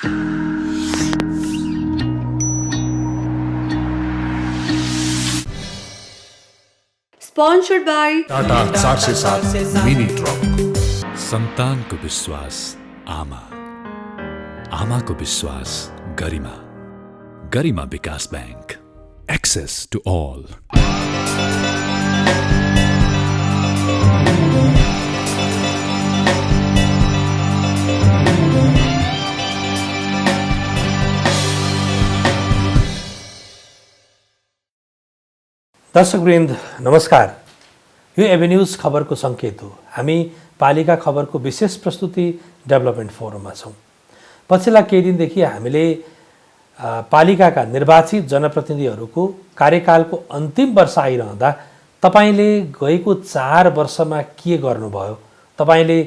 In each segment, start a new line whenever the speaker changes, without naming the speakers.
Sponsored by
Tata 407 mini truck.
सन्तानको विश्वास आमा, आमाको विश्वास गरिमा, गरिमा विकास बैंक, एक्सेस टु ऑल।
दर्शकवृन्द नमस्कार। यो एभेन्यूज खबरको सङ्केत हो। हामी पालिका खबरको विशेष प्रस्तुति डेभलपमेन्ट फोरममा छौँ। पछिल्ला केही दिनदेखि हामीले पालिकाका निर्वाचित जनप्रतिनिधिहरूको कार्यकालको अन्तिम वर्ष आइरहँदा तपाईँले गएको 4 वर्षमा के गर्नुभयो, तपाईँले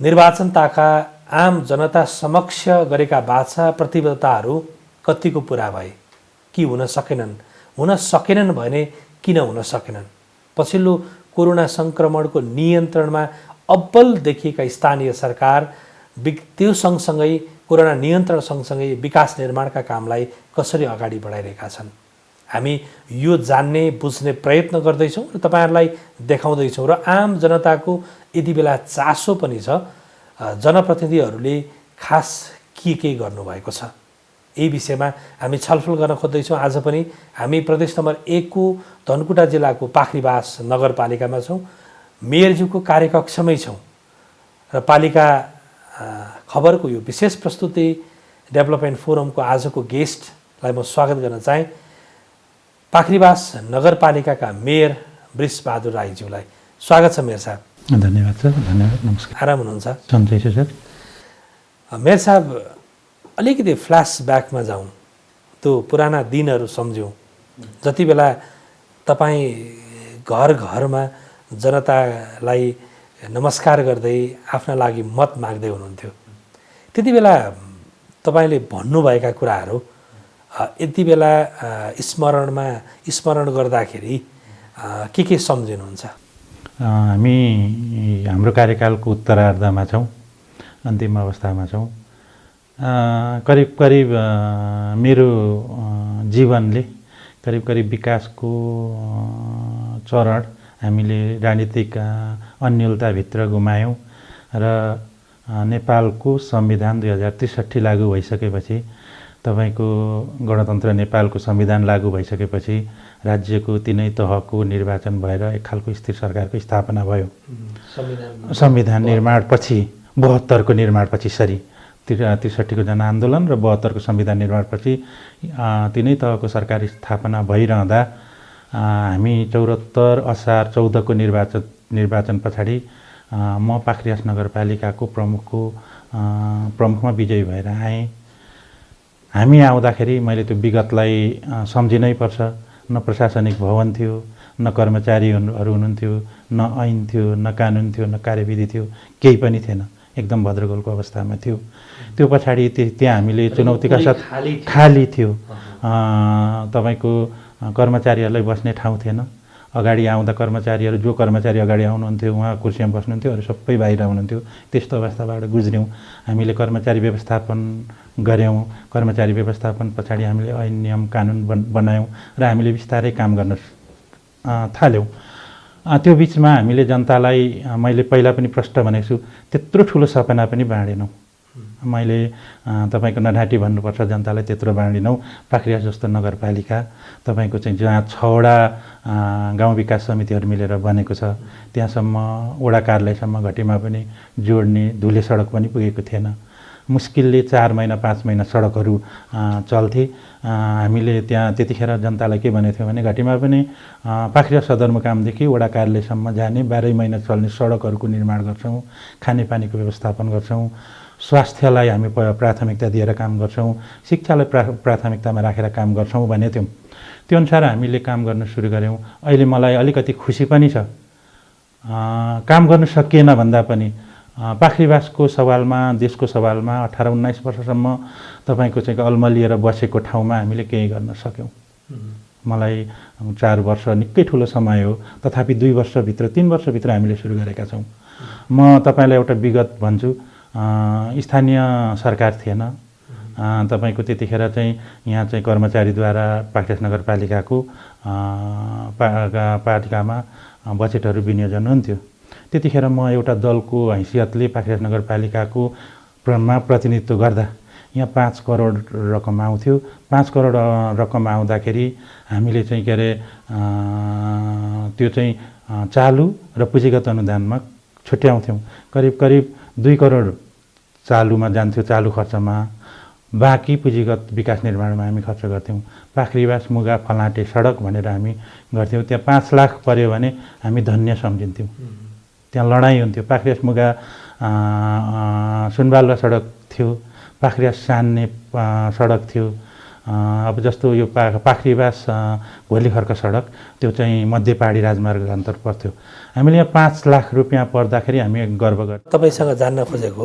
निर्वाचनताका आम जनता समक्ष गरेका बाछा प्रतिबद्धताहरू कतिको पुरा भए कि हुन सकेनन् भने किन हुन सकेनन्। पछिल्लो कोरोना सङ्क्रमणको नियन्त्रणमा अब्बल देखिएका स्थानीय सरकार त्यो सँगसँगै कोरोना नियन्त्रण सँगसँगै विकास निर्माणका कामलाई कसरी अगाडि बढाइरहेका छन्, हामी यो जान्ने बुझ्ने प्रयत्न गर्दैछौँ र तपाईँहरूलाई देखाउँदैछौँ। र आम जनताको यति बेला चासो पनि छ जनप्रतिनिधिहरूले खास के गर्नुभएको छ, यही विषयमा हामी छलफल गर्न खोज्दैछौँ। आज पनि हामी प्रदेश नम्बर 1 को धनकुटा जिल्लाको पाखरीबास नगरपालिकामा छौँ। मेयरज्यूको कार्यकक्षमै छौँ र पालिका खबरको यो विशेष प्रस्तुति डेभलपमेन्ट फोरमको आजको गेस्टलाई म स्वागत गर्न चाहेँ, पाखरीबास नगरपालिकाका मेयर वृषबहादुर राईज्यूलाई। स्वागत छ मेयर साहब।
धन्यवाद सर। धन्यवाद। नमस्कार।
आराम हुनुहुन्छ?
सन्चै छु सर।
मेयर साहब, अलिकति फ्ल्यासब्याकमा जाउँ, त्यो पुराना दिनहरू सम्झौँ। जति बेला तपाईँ घर घरमा जनतालाई नमस्कार गर्दै आफ्ना लागि मत माग्दै हुनुहुन्थ्यो, त्यति बेला तपाईँले भन्नुभएका कुराहरू यति बेला स्मरण गर्दाखेरि के सम्झिनुहुन्छ?
हामी हाम्रो कार्यकालको उत्तरार्धमा छौँ, अन्तिम अवस्थामा छौँ। करिब मेरो जीवनले करिब विकासको चरण हामीले राजनीतिक अन्यलताभित्र गुमायौँ र नेपालको संविधान 2063 लागू भइसकेपछि, तपाईँको गणतन्त्र नेपालको संविधान लागू भइसकेपछि राज्यको 3 तहको निर्वाचन भएर एक खालको स्थिर सरकारको स्थापना भयो। संविधान निर्माणपछि 72 को निर्माणपछि 63 को जनआन्दोलन र 72 को संविधान निर्माणपछि 3 तहको सरकार स्थापना भइरहँदा हामी 74 असार 14 को निर्वाचन पछाडि म पाखरीबास नगरपालिकाको प्रमुखमा विजयी भएर आएँ। हामी आउँदाखेरि मैले त्यो विगतलाई सम्झिनै पर्छ। न प्रशासनिक भवन थियो, न कर्मचारीहरू हुनुहुन्थ्यो, न ऐन थियो, न कानुन थियो, न कार्यविधि थियो, केही पनि थिएन। एकदम भद्रगोलको अवस्थामा थियो। त्यो पछाडि त्यहाँ हामीले चुनौतीका साथ खाली थियो। तपाईँको कर्मचारीहरूलाई बस्ने ठाउँ थिएन। अगाडि आउँदा जो कर्मचारी अगाडि आउनुहुन्थ्यो उहाँ कुर्सीमा बस्नुहुन्थ्यो, अरू सबै बाहिर आउनुहुन्थ्यो। त्यस्तो अवस्थाबाट गुज्र्यौँ। हामीले कर्मचारी व्यवस्थापन गऱ्यौँ। कर्मचारी व्यवस्थापन पछाडि हामीले ऐन नियम कानुन बनायौँ र हामीले बिस्तारै काम गर्न थाल्यौँ। त्यो बिचमा हामीले जनतालाई मैले पहिला पनि प्रष्ट भनेको छु, त्यत्रो ठुलो सपना पनि बाँडेनौँ। मैले तपाईँको नढाँटी भन्नुपर्छ, जनतालाई त्यत्रो बाँडिनौँ। पाखरीबास जस्तो नगरपालिका तपाईँको चाहिँ जहाँ 6वटा गाउँ विकास समितिहरू मिलेर बनेको छ, त्यहाँसम्म वडा कार्यालयसम्म घटीमा पनि जोड्ने धुले सडक पनि पुगेको थिएन। मुस्किलले 4 महिना 5 महिना सडकहरू चल्थे। हामीले त्यहाँ त्यतिखेर जनतालाई के भनेको थियौँ भने घटीमा पनि पाखरीबास सदरमुकामदेखि वडा कार्यालयसम्म जाने 12 महिना चल्ने सडकहरूको निर्माण गर्छौँ, खानेपानीको व्यवस्थापन गर्छौँ, स्वास्थ्यलाई हामी प्राथमिकता दिएर काम गर्छौँ, शिक्षालाई प्राथमिकतामा राखेर काम गर्छौँ भनेको थियौँ। त्यो अनुसार हामीले काम गर्न सुरु गऱ्यौँ। अहिले मलाई अलिकति खुसी पनि छ। काम गर्न सकिएन भन्दा पनि पाखरीबासको सवालमा, देशको सवालमा 18-19 वर्षसम्म तपाईँको चाहिँ अल्मलिएर बसेको ठाउँमा हामीले केही गर्न सक्यौँ। मलाई 4 वर्ष निकै ठुलो समय हो, तथापि 2 वर्षभित्र 3 वर्षभित्र हामीले सुरु गरेका छौँ। म तपाईँलाई एउटा विगत भन्छु। स्थानीय सरकार थिएन, तपाईँको त्यतिखेर चाहिँ यहाँ चाहिँ कर्मचारीद्वारा पाक्रेस नगरपालिकाको पालिकामा बजेटहरू विनियोजन हुन्थ्यो। त्यतिखेर म एउटा दलको हैसियतले पाक्रेस नगरपालिकाको प्रतिनिधित्व गर्दा यहाँ 5 करोड रकम आउँथ्यो। 5 करोड रकम आउँदाखेरि हामीले चाहिँ के अरे त्यो चाहिँ चालु र पुँजीगत अनुदानमा छुट्याउँथ्यौँ। करिब 2 करोड चालुमा जान्थ्यो, चालु खर्चमा, बाँकी पुँजीगत विकास निर्माणमा हामी खर्च गर्थ्यौँ। पाखरीबास मुगा फलाँटे सडक भनेर हामी गर्थ्यौँ। त्यहाँ 5 लाख पर्यो भने हामी धन्य सम्झिन्थ्यौँ। त्यहाँ लडाइँ हुन्थ्यो। पाखरीबास मुगा सुनबालुवा सडक थियो, पाखरीबास सान्ने सडक थियो। अब जस्तो यो पाखरीबास भोलिखर्क सडक त्यो चाहिँ मध्य पहाडी राजमार्ग अन्तर्गत पर्थ्यो। हामीले यहाँ 5 लाख रुपियाँ पर्दाखेरि हामी गर्व गर्थ्यौँ।
तपाईँसँग जान्न खोजेको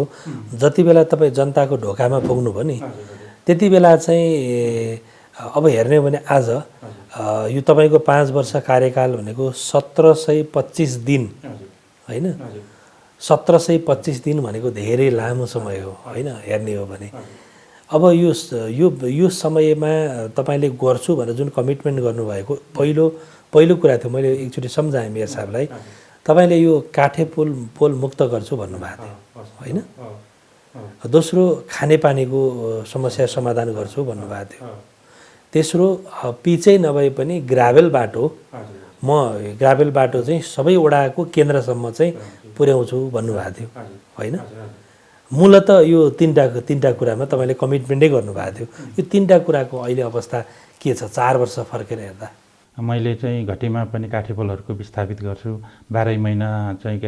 जति बेला तपाईँ जनताको ढोकामा पुग्नुभयो नि त्यति बेला चाहिँ अब हेर्ने हो भने आज यो तपाईँको 5 वर्ष कार्यकाल भनेको 1725 दिन होइन। 1725 दिन भनेको धेरै लामो समय हो होइन हेर्ने हो भने। अब यो समयमा तपाईँले गर्छु भनेर जुन कमिटमेन्ट गर्नुभएको पहिलो कुरा थियो, मैले एकचोटि सम्झाएँ मेयर साहबलाई, तपाईँले यो काठे पोल मुक्त गर्छु भन्नुभएको थियो होइन। दोस्रो खानेपानीको समस्या समाधान गर्छु भन्नुभएको थियो। तेस्रो पिचै नभए पनि ग्राभेल बाटो चाहिँ सबै वडाको केन्द्रसम्म चाहिँ पुर्याउँछु भन्नुभएको थियो होइन। मूलत यो तीनटा कुरामा तपाईँले कमिटमेन्टै गर्नुभएको थियो। यो तीनटा कुराको अहिले अवस्था के छ 4 वर्ष फर्केर हेर्दा?
मैले चाहिँ घटीमा पनि काठे पोलहरूको विस्थापित गर्छु। 12 महिना चाहिँ के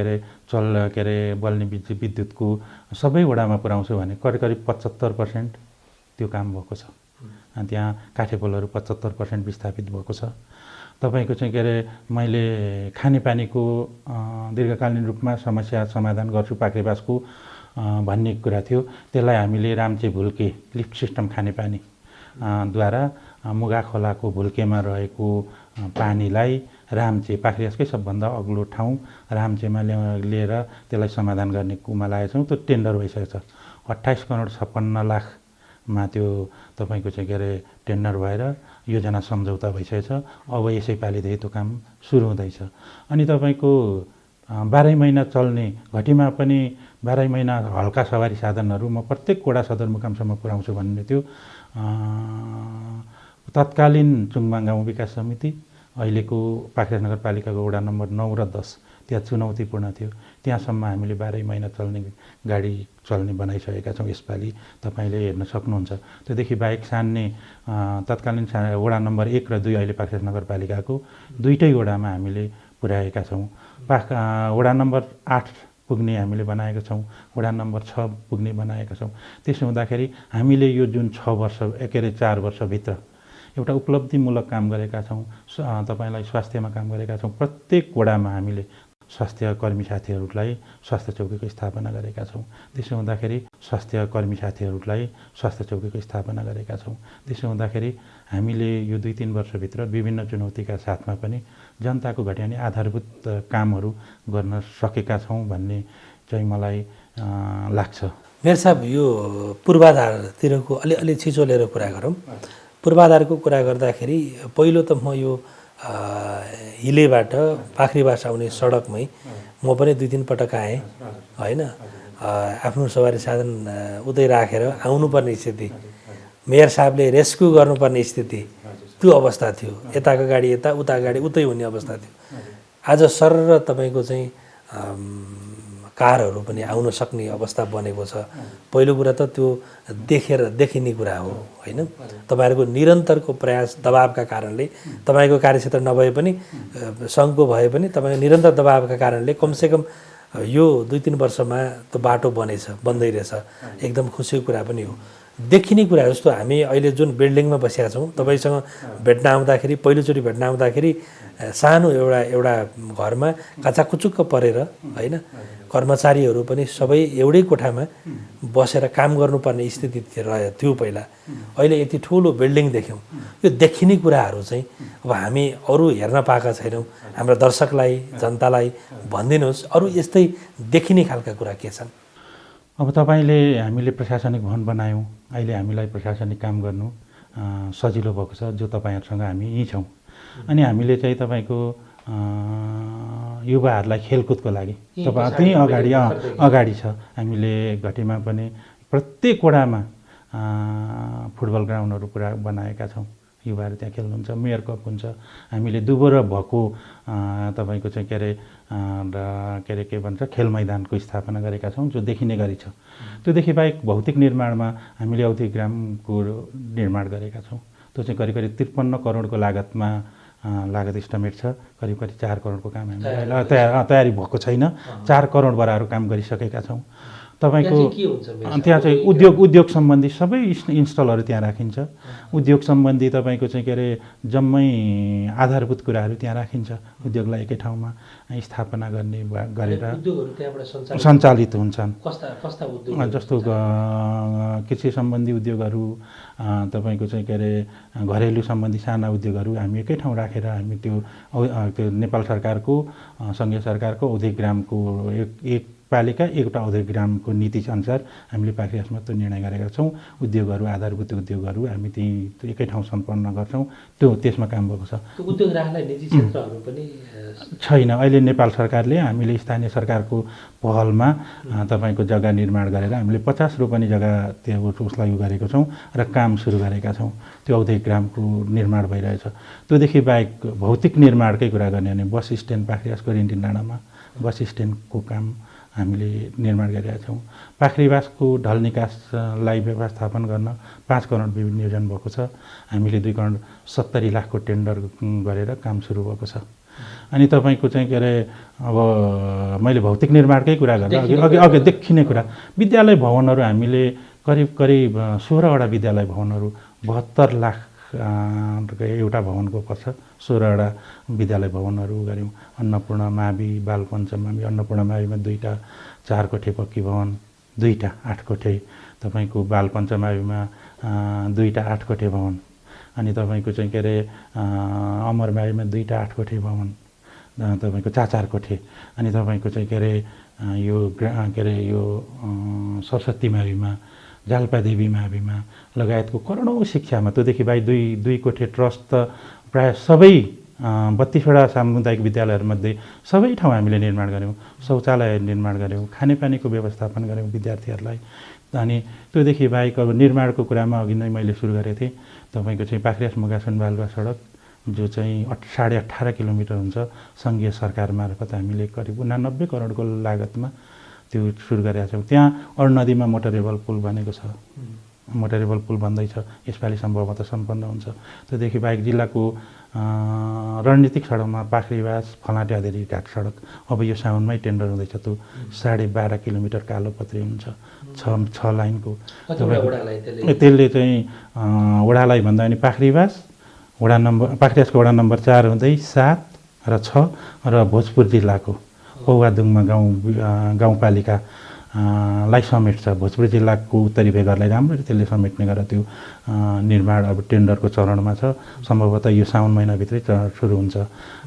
अरे बल्ने विद्युतको सबै वडामा पुर्याउँछु भने करिब 75% त्यो काम भएको छ। अनि त्यहाँ काठे पोलहरू 75% विस्थापित भएको छ। तपाईँको चाहिँ के अरे मैले खानेपानीको दीर्घकालीन रूपमा समस्या समाधान गर्छु पाक्रेबासको भन्ने कुरा थियो। त्यसलाई हामीले रामचे भुल्के लिफ्ट सिस्टम खानेपानी द्वारा मुगा खोलाको भुल्केमा रहेको पानीलाई रामचे पाखरीबासकै सबभन्दा अग्लो ठाउँ रामचेमा लिएर त्यसलाई समाधान गर्ने कुमा लागेको छौँ। त्यो टेन्डर भइसकेको छ। 28 करोड 56 लाखमा त्यो तपाईँको चाहिँ के अरे टेन्डर भएर योजना सम्झौता भइसकेको छ। अब यसैपालिदेखि त्यो काम सुरु हुँदैछ। अनि तपाईँको 12 महिना चल्ने घटीमा पनि 12 महिना हल्का सवारी साधनहरू म प्रत्येक वडा सदरमुकामसम्म पुर्याउँछु भन्ने थियो। तत्कालीन चुङबाङ गाउँ विकास समिति, अहिलेको पाक्रेस नगरपालिकाको वडा नम्बर 9 र 10 त्यहाँ चुनौतीपूर्ण थियो। त्यहाँसम्म हामीले 12 महिना चल्ने गाडी चल्ने बनाइसकेका छौँ। यसपालि तपाईँले हेर्न सक्नुहुन्छ। त्योदेखि बाहेक सान्ने तत्कालीन वडा नम्बर 1 र 2 अहिले पाक्रेस नगरपालिकाको दुईटै वडामा हामीले पुर्याएका छौँ। वडा नम्बर 8 पुग्ने हामीले बनाएका छौँ। वडा नम्बर 6 पुग्ने बनाएका छौँ। त्यसो हुँदाखेरि हामीले यो जुन 4 वर्षभित्र एउटा उपलब्धिमूलक काम गरेका छौँ। तपाईँलाई स्वास्थ्यमा काम गरेका छौँ। प्रत्येक वडामा हामीले स्वास्थ्य कर्मी साथीहरूलाई स्वास्थ्य चौकीको स्थापना गरेका छौँ। त्यसो हुँदाखेरि स्वास्थ्य कर्मी साथीहरूलाई स्वास्थ्य चौकीको स्थापना गरेका छौँ। त्यसो हुँदाखेरि हामीले यो 2-3 वर्षभित्र विभिन्न चुनौतीका साथमा पनि जनताको घट्याउने आधारभूत कामहरू गर्न सकेका छौँ भन्ने चाहिँ मलाई लाग्छ।
मेयर साहब, यो पूर्वाधारतिरको अलि छिचोलेर कुरा गरौँ। पूर्वाधारको कुरा गर्दाखेरि पहिलो त म यो हिलेबाट पाखरीबास आउने सडकमै म पनि 2-3 पटक आएँ होइन। आफ्नो सवारी साधन उतै राखेर आउनुपर्ने स्थिति, मेयर साहबले रेस्क्यु गर्नुपर्ने स्थिति, त्यो अवस्था थियो। यताको गाडी यता, उता गाडी उतै हुने अवस्था थियो। आज सरर तपाईँको चाहिँ कारहरू पनि आउन सक्ने अवस्था बनेको छ। पहिलो कुरा त त्यो देखिने कुरा हो होइन। तपाईँहरूको निरन्तरको प्रयास दबावका कारणले, तपाईँको कार्यक्षेत्र नभए पनि सङ्घको भए पनि तपाईँको निरन्तर दबावका कारणले कमसेकम यो 2-3 वर्षमा त्यो बाटो बन्दै रहेछ। एकदम खुसीको कुरा पनि हो। देखिने कुरा जस्तो हामी अहिले जुन बिल्डिङमा बसेका छौँ, तपाईँसँग पहिलोचोटि भेट्न आउँदाखेरि सानो एउटा घरमा काचाकुचुक्क परेर होइन, कर्मचारीहरू पनि सबै एउटै कोठामा बसेर काम गर्नुपर्ने स्थिति थियो पहिला। अहिले यति ठुलो बिल्डिङ देख्यौँ। यो देखिने कुराहरू चाहिँ अब हामी अरू हेर्न पाएका छैनौँ। हाम्रो दर्शकलाई, जनतालाई भनिदिनुहोस्, अरू यस्तै देखिने खालका कुरा के छन्?
अब तपाईँले हामीले प्रशासनिक भवन बनायौँ, अहिले हामीलाई प्रशासनिक काम गर्नु सजिलो भएको छ, जो तपाईँहरूसँग हामी यहीँ छौँ। अनि हामीले चाहिँ तपाईँको युवाहरूलाई खेलकुदको लागि तपाईँ त्यहीँ अगाडि छ। हामीले घटीमा पनि प्रत्येक वडामा फुटबल ग्राउन्डहरू पुरा बनाएका छौँ। युवाहरू त्यहाँ खेल्नुहुन्छ, मेयर कप हुन्छ। हामीले दुबोरा भएको तपाईँको चाहिँ के भन्छ खेल मैदानको स्थापना गरेका छौँ, जो देखिने गरी छ। त्योदेखि बाहेक भौतिक निर्माणमा हामीले औद्योगिक ग्रामको निर्माण गरेका छौँ। त्यो चाहिँ करिब 53 करोडको लागतमा लागत इस्टिमेट छ। करिब 4 करोडको काम हामीले तयारी भएको छैन। 4 करोड बराबर काम गरिसकेका छौँ। तपाईँको त्यहाँ चाहिँ उद्योग सम्बन्धी सबै इन्स्टलहरू त्यहाँ राखिन्छ। उद्योग सम्बन्धी तपाईँको चाहिँ जम्मै आधारभूत कुराहरू त्यहाँ राखिन्छ। उद्योगलाई एकै ठाउँमा स्थापना गरेर सञ्चालित हुन्छन्। जस्तो कृषि सम्बन्धी उद्योगहरू, तपाईँको चाहिँ घरेलु सम्बन्धी साना उद्योगहरू हामी एकै ठाउँ राखेर हामी त्यो नेपाल सरकारको सङ्घीय सरकारको औद्योगिक ग्रामको एक पालिका एउटा औद्योगिक ग्रामको नीति अनुसार हामीले पाखरियासमा त्यो निर्णय गरेका छौँ। उद्योगहरू, आधारभूत उद्योगहरू हामी त्यही एकै ठाउँ सम्पन्न गर्छौँ। त्यसमा काम भएको छ।
उद्योग राख्नलाई निजी क्षेत्रहरू पनि
छैन। अहिले नेपाल सरकारले हामीले स्थानीय सरकारको पहलमा तपाईँको जग्गा निर्माण गरेर हामीले 50 रोपनी जग्गा त्यो उसलाई गरेको छौँ र काम सुरु गरेका छौँ। त्यो औद्योगिक ग्रामको निर्माण भइरहेछ। त्योदेखि बाहेक भौतिक निर्माणकै कुरा गर्ने भने बस स्ट्यान्ड पाखरियासको रिन्टिन डाँडामा बस स्ट्यान्डको काम हामीले निर्माण गरिरहेका छौँ। पाखरीवासको ढल निकासलाई व्यवस्थापन गर्न 5 करोड विनियोजन भएको छ। हामीले 2 करोड 70 लाखको टेन्डर गरेर काम सुरु भएको छ। अनि तपाईँको चाहिँ अब मैले भौतिक निर्माणकै कुरा गरेँ, अघि देखिने कुरा विद्यालय भवनहरू हामीले करिब 16वटा विद्यालय भवनहरू 72 लाख एउटा भवनको पर्छ। 16वटा विद्यालय भवनहरू गऱ्यौँ। अन्नपूर्ण मावि, बालपञ्चम मावि, अन्नपूर्ण माविमा 2टा 4 कोठे पक्की भवन, 2टा 8 कोठे, तपाईँको बालपञ्चम माविमा 2टा 8 कोठे भवन, अनि तपाईँको चाहिँ अमर माविमा 2टा 8 कोठे भवन, तपाईँको 4 कोठे, अनि तपाईँको चाहिँ यो सरस्वती माविमा, जालपादेवी माविमा लगायतको करोडौँ शिक्षामा। त्योदेखि बाहेक 2 कोठे ट्रस्ट त प्रायः सबै 32वटा सामुदायिक विद्यालयहरूमध्ये सबै ठाउँ हामीले निर्माण गऱ्यौँ। शौचालय निर्माण गऱ्यौँ, खानेपानीको व्यवस्थापन गऱ्यौँ विद्यार्थीहरूलाई। अनि त्योदेखि बाहेक अब निर्माणको कुरामा अघि नै मैले सुरु गरेको थिएँ। तपाईँको चाहिँ पाखरियास मुगासन बालुवा सडक, जो चाहिँ 18.5 किलोमिटर हुन्छ, सङ्घीय सरकार मार्फत हामीले करिब 89 करोडको लागतमा त्यो सुरु गरेका छौँ। त्यहाँ अरुणनदीमा मोटरेबल पुल बनेको छ। मोटरेबल पुल बन्दैछ, यसपालि सम्भवतः सम्पन्न हुन्छ। त्योदेखि बाहेक जिल्लाको रणनीतिक सडकमा पाखरीवास फलाटे अधेरी घाट सडक अब यो साउनमै टेन्डर हुँदैछ। त्यो 12.5 किलोमिटर कालोपत्री हुन्छ, 6 लाइनको। त्यसले चाहिँ वडालाई भन्दा पनि पाखरीवास पाखरियासको वडा नम्बर 4 हुँदै 7 र 6 र भोजपुर जिल्लाको पौवादुङमा गाउँपालिका लाई समेट्छ। भोजपुर जिल्लाको उत्तरी भेगहरूलाई राम्ररी त्यसले समेट्ने गरेर त्यो निर्माण अब टेन्डरको चरणमा छ। सम्भवतः यो साउन महिनाभित्रै सुरु हुन्छ।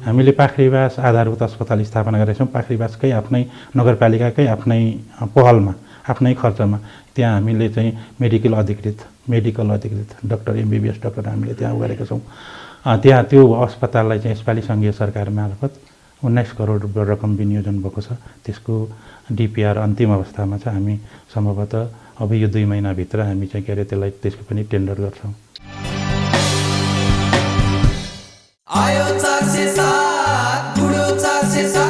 हामीले पाखरीवास आधारभूत अस्पताल स्थापना गरेका छौँ। पाखरीवासकै आफ्नै नगरपालिकाकै आफ्नै पहलमा, आफ्नै खर्चमा त्यहाँ हामीले चाहिँ मेडिकल अधिकृत डाक्टर MBBS डाक्टर हामीले त्यहाँ गरेका छौँ। त्यहाँ त्यो अस्पताललाई चाहिँ यसपालि सङ्घीय सरकार मार्फत 19 करोड रकम विनियोजन भएको छ। त्यसको DPR अन्तिम अवस्थामा छ। हामी सम्भवतः अब यो 2 महिनाभित्र हामी चाहिँ त्यसको पनि टेन्डर गर्छौँ।
आयो 407 बुढो 407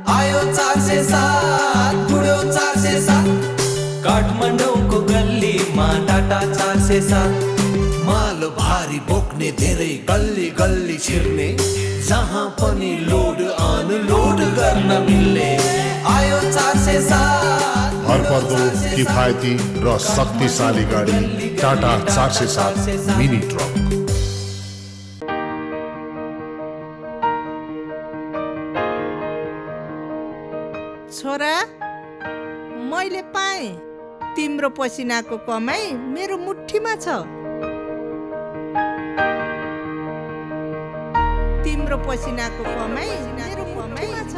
आयो 407 बुढो 407 काठमाडौँको गल्लीमा टाटा 407 माल भारी बोक्ने धेरै गल्ली गल्ली छिर्ने जहाँ पनि लोड अनलोड गर्न मिल्ने आयो 407
भरपर्दो किफायती र शक्तिशाली गाडी टाटा 407 मिनी ट्रक।
छोरा, मैले पाएँ तिम्रो पसिनाको कमाई मेरो मुठीमा छ। तिम्रो पसिनाको कमाई मेरो मुठीमा छ।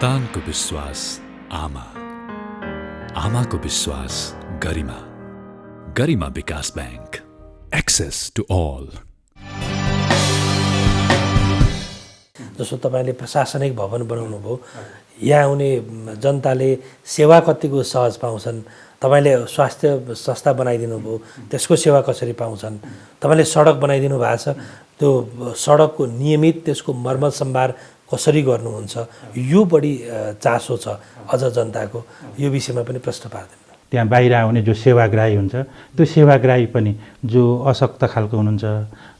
सन्तानको विश्वास आमा, आमाको विश्वास गरिमा, गरिमा विकास ब्याङ्क, एक्सेस टु अल।
जस्तो तपाईँले प्रशासनिक भवन बनाउनु भयो, यहाँ आउने जनताले सेवा कतिको सहज पाउँछन्, तपाईँले स्वास्थ्य संस्था बनाइदिनु भयो, त्यसको सेवा कसरी पाउँछन्, तपाईँले सडक बनाइदिनु भएको छ, त्यो सडकको नियमित त्यसको मर्मत सम्भार कसरी गर्नुहुन्छ, यो बढी चासो छ अझ जनताको, यो विषयमा पनि प्रश्न पार्दैन।
त्यहाँ बाहिर आउने जो सेवाग्राही हुन्छ, त्यो सेवाग्राही पनि जो अशक्त खालको हुनुहुन्छ,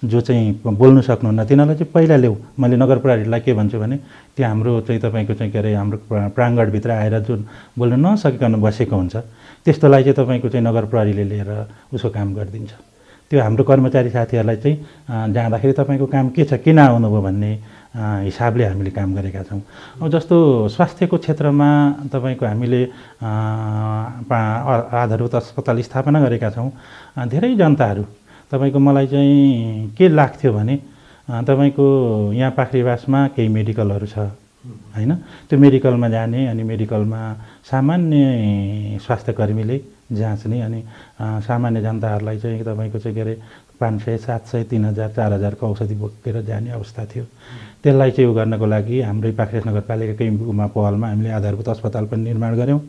जो चाहिँ बोल्नु सक्नुहुन्न, तिनीहरूलाई चाहिँ पहिला ल्याऊ। मैले नगर प्रहरीलाई के भन्छु भने त्यो हाम्रो चाहिँ तपाईँको चाहिँ के अरे हाम्रो प्राङ्गणभित्र आएर जुन बोल्न नसकिकन बसेको हुन्छ, त्यस्तोलाई चाहिँ तपाईँको चाहिँ नगर प्रहरीले लिएर उसको काम गरिदिन्छ। त्यो हाम्रो कर्मचारी साथीहरूलाई चाहिँ जाँदाखेरि तपाईँको काम के छ, किन आउनुभयो भन्ने हिसाबले हामीले काम गरेका छौँ। अब जस्तो स्वास्थ्यको क्षेत्रमा तपाईँको हामीले आधारभूत अस्पताल स्थापना गरेका छौँ। धेरै जनताहरू तपाईँको मलाई चाहिँ के लाग्थ्यो भने तपाईँको यहाँ पाखरीवासमा केही मेडिकलहरू छ होइन, त्यो मेडिकलमा जाने अनि मेडिकलमा सामान्य स्वास्थ्यकर्मीले जाँच्ने अनि सामान्य जनताहरूलाई चाहिँ तपाईँको चाहिँ के अरे 500, 700, 3000, 4000को औषधि बोकेर जाने अवस्था थियो। त्यसलाई चाहिँ उ गर्नको लागि हाम्रै पाखरेस नगरपालिकाकै पहलमा हामीले आधारभूत अस्पताल पनि निर्माण गऱ्यौँ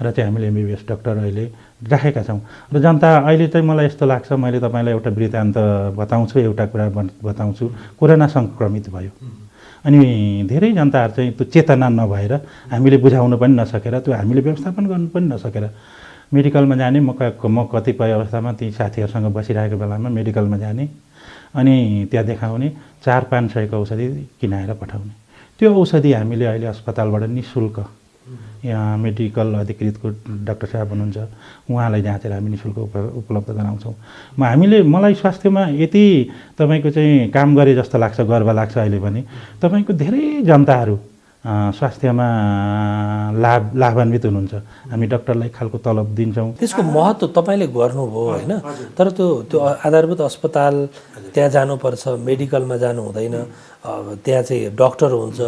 र चाहिँ हामीले MBBS डाक्टर अहिले राखेका छौँ। र जनता अहिले चाहिँ मलाई यस्तो लाग्छ, मैले तपाईँलाई एउटा वृत्तान्त बताउँछु, एउटा कुरा बताउँछु। कोरोना सङ्क्रमित भयो अनि धेरै जनताहरू चाहिँ त्यो चेतना नभएर हामीले बुझाउनु पनि नसकेर, त्यो हामीले व्यवस्थापन गर्नु पनि नसकेर मेडिकलमा जाने, म कतिपय अवस्थामा ती साथीहरूसँग बसिरहेको बेलामा मेडिकलमा जाने अनि त्यहाँ देखाउने 400-500 औषधि किनाएर पठाउने। त्यो औषधि हामीले अहिले अस्पतालबाट निःशुल्क, यहाँ मेडिकल अधिकृतको डाक्टर साहब हुनुहुन्छ, उहाँलाई जाँचेर हामी निःशुल्क उपलब्ध गराउँछौँ। मलाई स्वास्थ्यमा यति तपाईँको चाहिँ काम गरे जस्तो लाग्छ, गर्व लाग्छ अहिले पनि। तपाईँको धेरै जनताहरू स्वास्थ्यमा लाभान्वित हुनुहुन्छ। हामी डाक्टरलाई खालको तलब दिन्छौँ।
त्यसको महत्त्व तपाईँले गर्नुभयो होइन, तर त्यो आधारभूत अस्पताल त्यहाँ जानुपर्छ, मेडिकलमा जानु हुँदैन, त्यहाँ चाहिँ डाक्टर हुन्छ,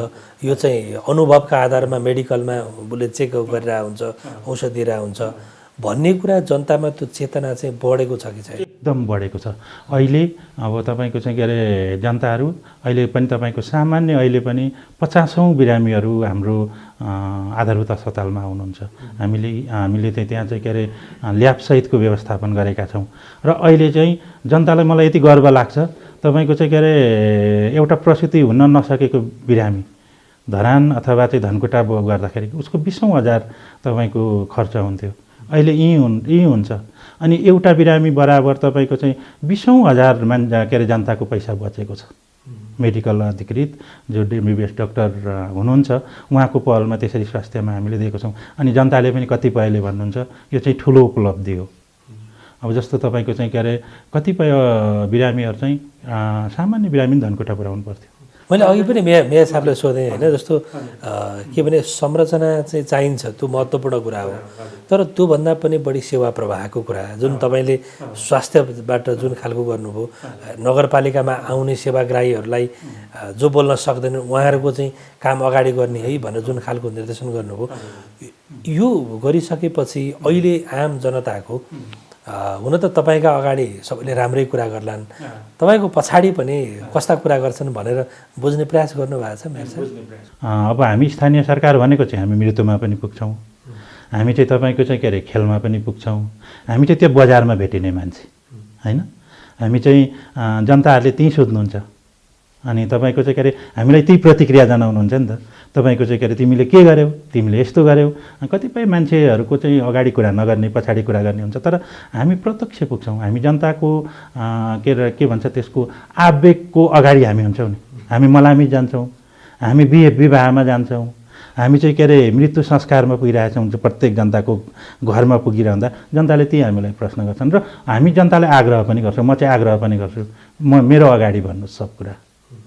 यो चाहिँ अनुभवका आधारमा मेडिकलमा उसले चेकअप गरिरहेको हुन्छ, औषध दिइरहेको हुन्छ भन्ने कुरा जनतामा त्यो चेतना चाहिँ बढेको छ कि छैन?
एकदम बढेको छ। अहिले अब तपाईँको चाहिँ के अरे जनताहरू अहिले पनि तपाईँको सामान्य अहिले पनि 50औं बिरामीहरू हाम्रो आधारभूत अस्पतालमा आउनुहुन्छ। हामीले चाहिँ त्यहाँ चाहिँ के अरे ल्याबसहितको व्यवस्थापन गरेका छौँ र अहिले चाहिँ जनतालाई मलाई यति गर्व लाग्छ, तपाईँको चाहिँ के अरे एउटा प्रसुति हुन नसकेको बिरामी धरान अथवा चाहिँ धनकुटा गर्दाखेरि उसको 20,000 तपाईँको खर्च हुन्थ्यो, अहिले यहीँ हुन्छ। अनि एउटा बिरामी बराबर तपाईँको चाहिँ 20,000 के अरे जनताको पैसा बचेको छ। मेडिकल अधिकृत जो MBBS डाक्टर हुनुहुन्छ उहाँको पहलमा त्यसरी स्वास्थ्यमा हामीले दिएको छौँ। अनि जनताले पनि कतिपयले भन्नुहुन्छ यो चाहिँ ठुलो उपलब्धि हो। अब जस्तो तपाईँको चाहिँ के अरे कतिपय बिरामीहरू चाहिँ सामान्य बिरामी धनकुटा पुर्याउनु पर्थ्यो।
मैले अघि पनि मेयर साहबले सोधेँ होइन, जस्तो के भने संरचना चाहिँ चाहिन्छ, त्यो महत्त्वपूर्ण कुरा हो, तर त्योभन्दा पनि बढी सेवा प्रवाहको कुरा जुन तपाईँले स्वास्थ्यबाट जुन खालको गर्नुभयो, नगरपालिकामा आउने सेवाग्राहीहरूलाई जो बोल्न सक्दैनन् उहाँहरूको चाहिँ काम अगाडि गर्ने है भनेर जुन खालको निर्देशन गर्नुभयो, यो गरिसकेपछि अहिले आम जनताको हुन त तपाईँका अगाडि सबैले राम्रै कुरा गर्लान्, तपाईँको पछाडि पनि कस्ता कुरा गर्छन् भनेर बुझ्ने प्रयास गर्नुभएको छ मेयर साहब?
अब हामी स्थानीय सरकार भनेको चाहिँ हामी मृत्युमा पनि पुग्छौँ, हामी चाहिँ तपाईँको चाहिँ के अरे खेलमा पनि पुग्छौँ, हामी चाहिँ त्यो बजारमा भेटिने मान्छे होइन। हामी चाहिँ जनताहरूले त्यहीँ सोध्नुहुन्छ अनि तपाईँको चाहिँ के अरे हामीलाई त्यही प्रतिक्रिया जनाउनुहुन्छ नि त। तपाईँको चाहिँ के अरे तिमीले के गर्यौ, तिमीले यस्तो गर्यौ। कतिपय मान्छेहरूको चाहिँ अगाडि कुरा नगर्ने, पछाडि कुरा गर्ने हुन्छ, तर हामी प्रत्यक्ष पुग्छौँ। हामी जनताको के भन्छ त्यसको आवेगको अगाडि हामी हुन्छौँ नि। हामी मलामी जान्छौँ, हामी विवाहमा जान्छौँ, हामी चाहिँ के अरे मृत्यु संस्कारमा पुगिरहेछौँ। प्रत्येक जनताको घरमा पुगिरहँदा जनताले त्यही हामीलाई प्रश्न गर्छन् र हामी जनतालाई आग्रह पनि गर्छौँ। म चाहिँ आग्रह पनि गर्छु, मेरो अगाडि भन्नुहोस् सब कुरा।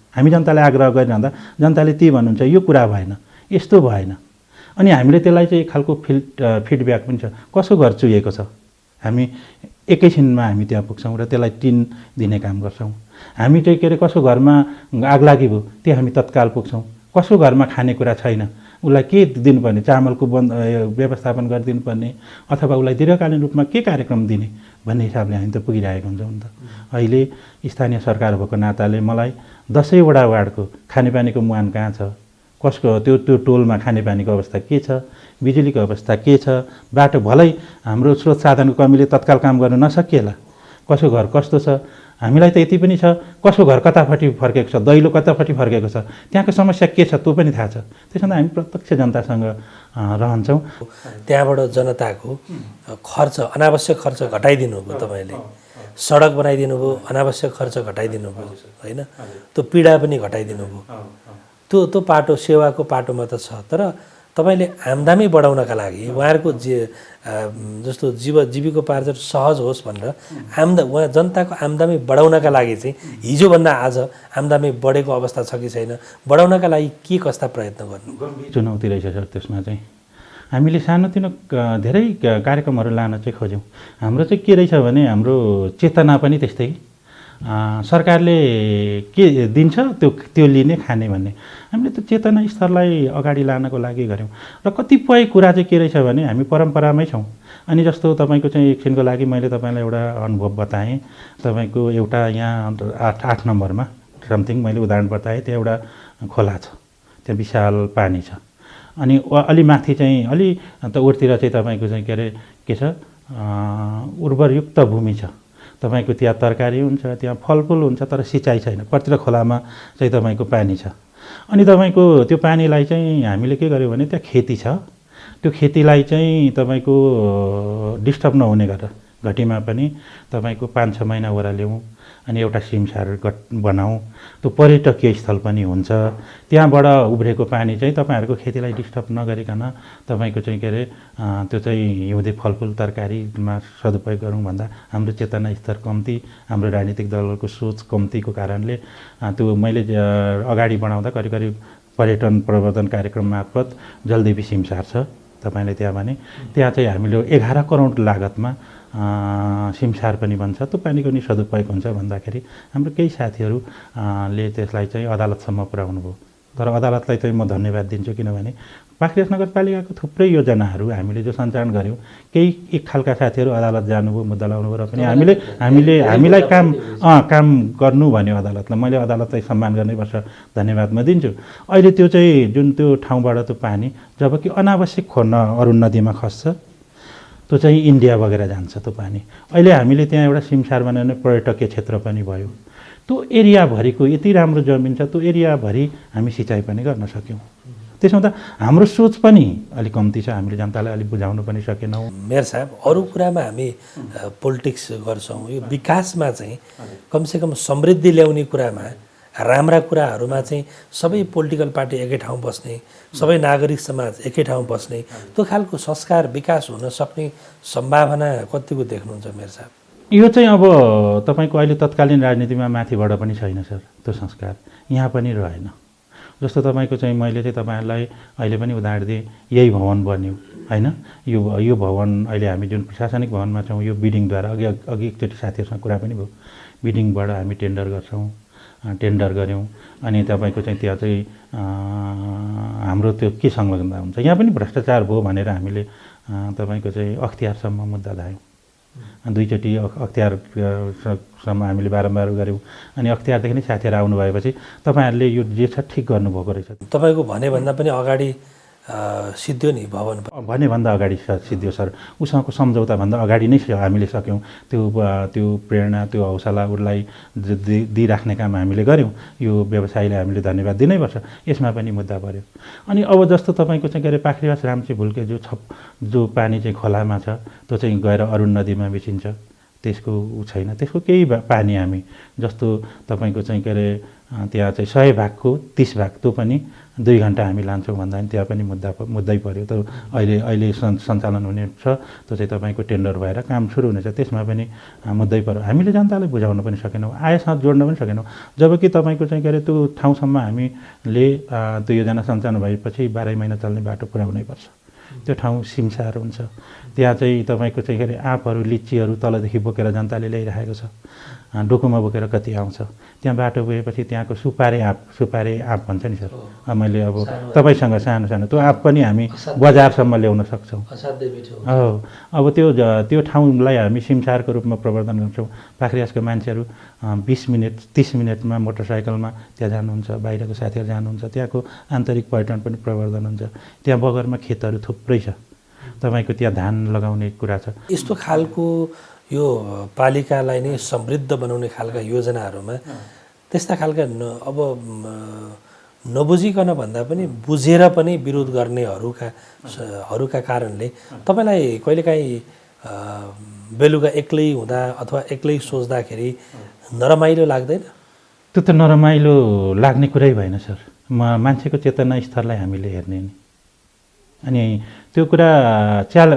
हामी जनतालाई आग्रह गरिरहँदा जनताले त्यही भन्नुहुन्छ यो कुरा भएन, यस्तो भएन। अनि हामीले त्यसलाई चाहिँ एक खालको फिडब्याक पनि छ, कसो घर चुहिएको छ, हामी एकैछिनमा हामी त्यहाँ पुग्छौँ र त्यसलाई टिन दिने काम गर्छौँ। हामी चाहिँ के अरे कसो घरमा आगलागी भयो त्यो हामी तत्काल पुग्छौँ। कसो घरमा खानेकुरा छैन उसलाई के दिनुपर्ने, चामलको व्यवस्थापन गरिदिनुपर्ने अथवा उसलाई दीर्घकालीन रूपमा के कार्यक्रम दिने भन्ने हिसाबले हामी त पुगिरहेको हुन्छौँ नि त। अहिले स्थानीय सरकार भएको नाताले मलाई 10वटा वार्डको खानेपानीको मुहान कहाँ छ, कसको त्यो टोलमा खानेपानीको अवस्था के छ, बिजुलीको अवस्था के छ, बाटो भलै हाम्रो स्रोत साधनको कमीले तत्काल काम गर्न नसकिएला, कसको घर कस्तो छ, हामीलाई त यति पनि छ कसको घर कतापट्टि फर्केको छ, दैलो कतापट्टि फर्केको छ, त्यहाँको समस्या के छ त्यो पनि थाहा छ। त्यसमा हामी प्रत्यक्ष जनतासँग रहन्छौँ।
त्यहाँबाट जनताको खर्च, अनावश्यक खर्च घटाइदिनु भयो तपाईँले, सडक बनाइदिनु भयो, अनावश्यक खर्च घटाइदिनु भयो होइन, त्यो पीडा पनि घटाइदिनु भयो। त्यो पाटो सेवाको पाटोमा त छ, तर तपाईँले आम्दानी बढाउनका लागि उहाँहरूको जस्तो जीविकोपार्जन सहज होस् भनेर उहाँ जनताको आम्दानी बढाउनका लागि चाहिँ हिजोभन्दा आज आम्दानी बढेको अवस्था छ कि छैन, बढाउनका लागि के कस्ता प्रयत्न गर्नु?
गम्भीर चुनौती रहेछ सर। त्यसमा चाहिँ हामीले सानोतिनो धेरै कार्यक्रमहरू लान चाहिँ खोज्यौँ। हाम्रो चाहिँ के रहेछ भने हाम्रो चेतना पनि त्यस्तै, सरकारले के दिन्छ त्यो लिने खाने भन्ने, हामीले त्यो चेतना स्तरलाई अगाडि लानको लागि गऱ्यौँ। र कतिपय कुरा चाहिँ के रहेछ भने हामी परम्परामै छौँ। अनि जस्तो तपाईँको चाहिँ एकछिनको लागि मैले तपाईँलाई एउटा अनुभव बताएँ। तपाईँको एउटा यहाँ 8 नम्बरमा समथिङ मैले उदाहरण बताएँ, त्यहाँ एउटा खोला छ, त्यहाँ विशाल पानी छ। अनि अलि माथि चाहिँ अलि त उरतिर चाहिँ तपाईँको चाहिँ के छ उर्वरयुक्त भूमि छ, तपाईँको त्यहाँ तरकारी हुन्छ, त्यहाँ फलफुल हुन्छ, तर सिँचाइ छैन। प्रतिर खोलामा चाहिँ तपाईँको पानी छ। अनि तपाईँको त्यो पानीलाई चाहिँ हामीले के गर्यौँ भने त्यहाँ खेती छ, त्यो खेतीलाई चाहिँ तपाईँको डिस्टर्ब नहुने गरेर घटीमा पनि तपाईँको 5-6 महिना ओह्राल्यौँ। अनि एउटा सिमसार बनाऊँ, त्यो पर्यटकीय स्थल पनि हुन्छ। त्यहाँबाट उब्रेको पानी चाहिँ तपाईँहरूको खेतीलाई डिस्टर्ब नगरिकन तपाईँको चाहिँ के अरे त्यो चाहिँ हिउँदे फलफुल तरकारीमा सदुपयोग गरौँ भन्दा हाम्रो चेतना स्तर कम्ती, हाम्रो राजनीतिक दलहरूको सोच कम्तीको कारणले त्यो मैले अगाडि बढाउँदा करिब करिब पर्यटन प्रवर्धन कार्यक्रम मार्फत जलदेवी सिमसार छ तपाईँले त्यहाँ भने, त्यहाँ चाहिँ हामीले 11 करोड लागतमा सिमसार पनि बन्छ, त्यो पानीको नि सदुपयोग हुन्छ भन्दाखेरि हाम्रो केही साथीहरूले त्यसलाई चाहिँ अदालतसम्म पुर्याउनु भयो। तर अदालतलाई चाहिँ म धन्यवाद दिन्छु, किनभने पाखरियास नगरपालिकाको थुप्रै योजनाहरू हामीले जो सञ्चालन गऱ्यौँ, केही एक खालका साथीहरू अदालत जानुभयो, मुद्दा लगाउनु भयो, र पनि हामीलाई काम गर्नु भन्यो अदालतलाई। मैले अदालतलाई सम्मान गर्नैपर्छ, धन्यवाद म दिन्छु। अहिले त्यो चाहिँ जुन त्यो ठाउँबाट त्यो पानी जबकि अनावश्यक अरुण नदीमा खस्छ, त्यो चाहिँ इन्डिया बगेर जान्छ त्यो पानी। अहिले हामीले त्यहाँ एउटा सिमसार बनाउने पर्यटकीय क्षेत्र पनि भयो। त्यो एरियाभरिको यति राम्रो जमिन छ, त्यो एरियाभरि हामी सिँचाइ पनि गर्न सक्यौँ। त्यसमा त हाम्रो सोच पनि अलिक कम्ती छ, हामीले जनतालाई अलिक बुझाउनु पनि सकेनौँ।
मेयर साहब, अरू कुरामा हामी पोलिटिक्स गर्छौँ, यो विकासमा चाहिँ कमसेकम समृद्धि ल्याउने कुरामा, राम्रा कुराहरूमा चाहिँ सबै पोलिटिकल पार्टी एकै ठाउँ बस्ने, सबै नागरिक समाज एकै ठाउँ बस्ने, त्यो खालको संस्कार विकास हुन सक्ने सम्भावना कतिको देख्नुहुन्छ मेयर साहब?
यो चाहिँ अब तपाईँको अहिले तत्कालीन राजनीतिमा माथिबाट पनि छैन सर, त्यो संस्कार यहाँ पनि रहेन। जस्तो तपाईँको चाहिँ मैले चाहिँ तपाईँहरूलाई अहिले पनि उदाहरण दिएँ, यही भवन बन्यो होइन, यो भवन अहिले हामी जुन प्रशासनिक भवनमा छौँ, यो बिडिङद्वारा अघि एकचोटि साथीहरूसँग कुरा पनि भयो, बिडिङबाट हामी टेन्डर गऱ्यौँ। अनि तपाईँको चाहिँ त्यहाँ चाहिँ हाम्रो त्यो के संलग्नता हुन्छ, यहाँ पनि भ्रष्टाचार भयो भनेर हामीले तपाईँको चाहिँ अख्तियारसम्म मुद्दा धायौँ। 2 चोटि अख्तियारसम्म हामीले बारम्बार गऱ्यौँ। अनि अख्तियारदेखि नै साथीहरू आउनु भएपछि तपाईँहरूले यो जे छ ठिक गर्नुभएको रहेछ।
तपाईँको भनेभन्दा पनि अगाडि सिद्धियो नि भवन,
भनेभन्दा अगाडि सिद्धियो सर। उसँगको सम्झौताभन्दा अगाडि नै हामीले सक्यौँ। त्यो प्रेरणा, त्यो हौसला उसलाई दिइराख्ने काम हामीले गऱ्यौँ। यो व्यवसायीलाई हामीले धन्यवाद दिनैपर्छ। यसमा पनि मुद्दा पऱ्यो। अनि अब जस्तो तपाईँको चाहिँ के अरे पाखरियास रामची भुल्के जो पानी चाहिँ खोलामा छ, त्यो चाहिँ गएर अरुण नदीमा मिसिन्छ, त्यसको छैन, त्यसको केही पानी हामी जस्तो तपाईँको चाहिँ के अरे त्यहाँ चाहिँ 100 भागको 30 भाग त्यो पनि 2 घन्टा हामी लान्छौँ भन्दा पनि त्यहाँ पनि मुद्दै पऱ्यो। तर अहिले सञ्चालन हुने छ, त्यो चाहिँ तपाईँको टेन्डर भएर काम सुरु हुनेछ, त्यसमा पनि मुद्दै पऱ्यो। हामीले जनतालाई बुझाउन पनि सकेनौँ, आयसँग जोड्न पनि सकेनौँ। जबकि तपाईँको चाहिँ के अरे त्यो ठाउँसम्म हामीले त्यो योजना सञ्चालन भएपछि 12 महिना चल्ने बाटो पुर्याउनै पर्छ। त्यो ठाउँ सिमसार हुन्छ। त्यहाँ चाहिँ तपाईँको चाहिँ के अरे आँपहरू लिचीहरू तलदेखि बोकेर जनताले ल्याइरहेको छ। डोकोमा बोकेर कति आउँछ। त्यहाँ बाटो गएपछि त्यहाँको सुपारे आँप भन्छ नि सर। मैले अब तपाईँसँग सानो सानो त्यो आँप पनि हामी बजारसम्म ल्याउन सक्छौँ। हो, अब त्यो ठाउँलाई हामी सिमसारको रूपमा प्रवर्धन गर्छौँ। पाखरियासको मान्छेहरू 20 मिनट 30 मिनटमा मोटरसाइकलमा त्यहाँ जानुहुन्छ, बाहिरको साथीहरू जानुहुन्छ। त्यहाँको आन्तरिक पर्यटन पनि प्रवर्धन हुन्छ। त्यहाँ बगरमा खेतहरू थुप्रै छ, तपाईँको त्यहाँ धान लगाउने कुरा छ।
यस्तो खालको यो पालिकालाई नै समृद्ध बनाउने खालका योजनाहरूमा त्यस्ता खालका नबुझिकन भन्दा पनि बुझेर पनि विरोध गर्नेहरूका कारणले तपाईँलाई कहिलेकाहीँ बेलुका एक्लै हुँदा अथवा एक्लै सोच्दाखेरि नरमाइलो लाग्दैन?
त्यो त नरमाइलो लाग्ने कुरै भएन सर। मान्छेको चेतना स्तरलाई हामीले हेर्ने नि। अनि त्यो कुरा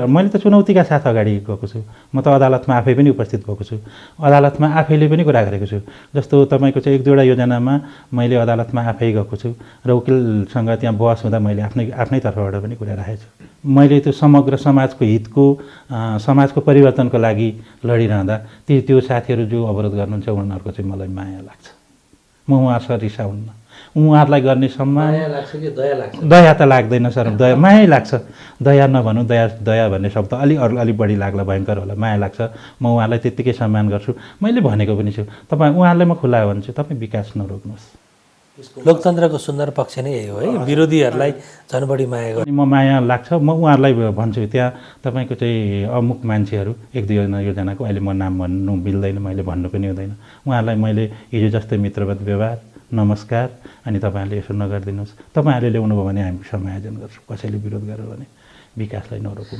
मैले त चुनौतीका साथ अगाडि गएको छु। म त अदालतमा आफै पनि उपस्थित भएको छु। अदालतमा आफैले पनि कुरा गरेको छु। जस्तो तपाईँको चाहिँ 1-2वटा योजनामा मैले अदालतमा आफै गएको छु र वकिलसँग त्यहाँ बहस हुँदा मैले आफ्नै तर्फबाट पनि कुरा राखेको छु। मैले त्यो समग्र समाजको हितको समाजको परिवर्तनको लागि लडिरहँदा त्यो साथीहरू जो अवरोध गर्नुहुन्छ उनीहरूको चाहिँ मलाई माया लाग्छ। म उहाँसँग रिसाउन्न। उहाँहरूलाई गर्ने सम्मान दया त लाग्दैन सर। माया लाग्छ। दया नभनौँ, दया भन्ने शब्द अलि बढी लाग्ला, भयङ्कर होला। माया लाग्छ। म उहाँलाई त्यत्तिकै सम्मान गर्छु। मैले भनेको पनि छु, तपाईँ उहाँहरूलाई म खुला भन्छु, तपाईँ विकास नरोक्नुहोस्।
लोकतन्त्रको सुन्दर पक्ष नै यही हो है, विरोधीहरूलाई झन् बढी माया गर्ने।
म माया लाग्छ। म उहाँहरूलाई भन्छु, त्यहाँ तपाईँको चाहिँ अमुक मान्छेहरू 1-2 योजनाको अहिले म नाम भन्नु मिल्दैन, मैले भन्नु पनि हुँदैन। उहाँहरूलाई मैले हिजो जस्तै मित्रवत व्यवहार, नमस्कार, अनि तपाईँहरूले यसो नगरिदिनुहोस्, तपाईँहरूले ल्याउनु भयो भने हामी समायोजन गर्छौँ। कसैले विरोध गर्यो भने विकासलाई नरोकौँ।